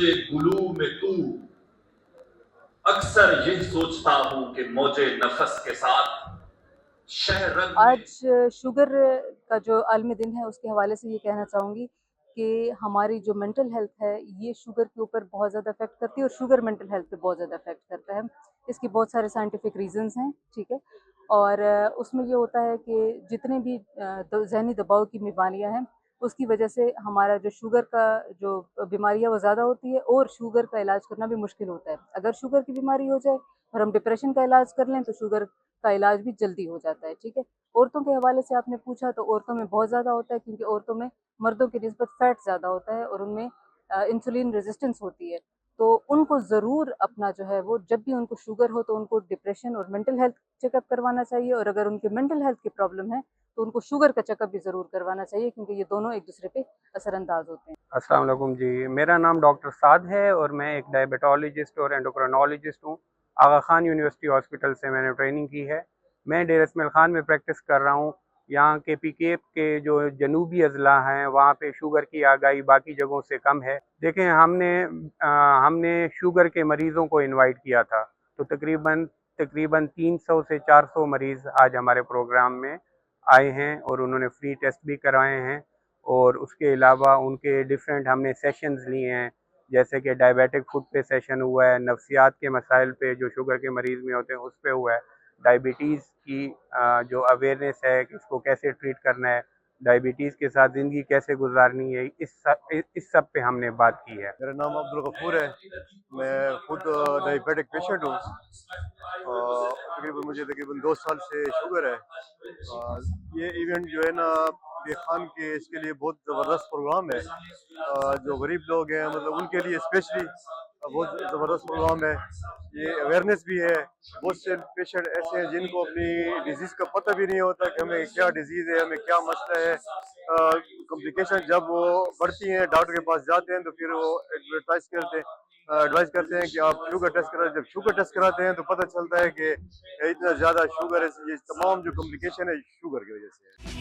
रोज़े गुलू में तू, अक्सर यही सोचता हूँ कि मौजे नफस के साथ शहरग में। आज शुगर का जो आलमी दिन है उसके हवाले से ये कहना चाहूँगी कि हमारी जो मेंटल हेल्थ है ये शुगर के ऊपर बहुत ज़्यादा इफेक्ट करती है, और शुगर मेंटल हेल्थ पे बहुत ज़्यादा इफेक्ट करता है। इसके बहुत सारे साइंटिफिक रीजंस हैं, ठीक है। और उसमें ये होता है कि जितने भी जहनी दबाव की बीमारियां हैं उसकी वजह से हमारा जो शुगर का जो बीमारियां वो ज़्यादा होती है, और शुगर का इलाज करना भी मुश्किल होता है। अगर शुगर की बीमारी हो जाए और हम डिप्रेशन का इलाज कर लें तो शुगर का इलाज भी जल्दी हो जाता है, ठीक है। औरतों के हवाले से आपने पूछा तो औरतों में बहुत ज़्यादा होता है, क्योंकि औरतों में मर्दों की निस्बत फैट ज़्यादा होता है और उनमें इंसुलिन रेजिस्टेंस होती है। तो उनको ज़रूर अपना जो है वो जब भी उनको शुगर हो तो उनको डिप्रेशन और मेंटल हेल्थ चेकअप करवाना चाहिए, और अगर उनके मेंटल हेल्थ की प्रॉब्लम है तो उनको शुगर का चेकअप भी ज़रूर करवाना चाहिए, क्योंकि ये दोनों एक दूसरे पे असरअंदाज होते हैं। अस्सलाम वालेकुम जी, मेरा नाम डॉक्टर साद है और मैं एक डायबिटोलॉजिस्ट और एंडोक्रिनोलॉजिस्ट हूँ। आगा खान यूनिवर्सिटी हॉस्पिटल से मैंने ट्रेनिंग की है। मैं डेर इसमाइल खान में प्रैक्टिस कर रहा हूँ। यहाँ के पीके के जो जनूबी अजला हैं वहाँ पे शुगर की आगाही बाकी जगहों से कम है। देखें, हमने शुगर के मरीज़ों को इनवाइट किया था, तो तकरीबन तकरीबन 300 से 400 मरीज़ आज हमारे प्रोग्राम में आए हैं और उन्होंने फ्री टेस्ट भी कराए हैं। और उसके अलावा उनके डिफरेंट हमने सेशंस लिए हैं, जैसे कि डायबिटिक फूड पे सेशन हुआ है, नफ्सियात के मसाइल पे जो शुगर के मरीज़ में होते हैं उस पे हुआ है, डायबिटीज़ की जो अवेयरनेस है कि इसको कैसे ट्रीट करना है, डायबिटीज़ के साथ ज़िंदगी कैसे गुजारनी है, इस सब पे हमने बात की है। मेरा नाम अब्दुल गफूर है। मैं खुद डायबिटिक पेशेंट हूँ। तकरीबन 2 साल से शुगर है। ये इवेंट जो है ना ये खान के इसके लिए बहुत ज़बरदस्त प्रोग्राम है। जो गरीब लोग हैं मतलब उनके लिए स्पेशली बहुत ज़बरदस्त प्रोग्राम है। ये अवेयरनेस भी है। बहुत से पेशेंट ऐसे हैं जिनको अपनी डिजीज़ का पता भी नहीं होता कि हमें क्या डिजीज़ है, हमें क्या मसला है। कॉम्प्लिकेशन जब वो बढ़ती हैं डॉक्टर के पास जाते हैं तो फिर वो एडवाइस करते हैं कि आप शुगर टेस्ट कराएं। जब शुगर टेस्ट कराते हैं तो पता चलता है कि इतना ज़्यादा शुगर है, ये तमाम जो कॉम्प्लिकेशन है शुगर की वजह से है।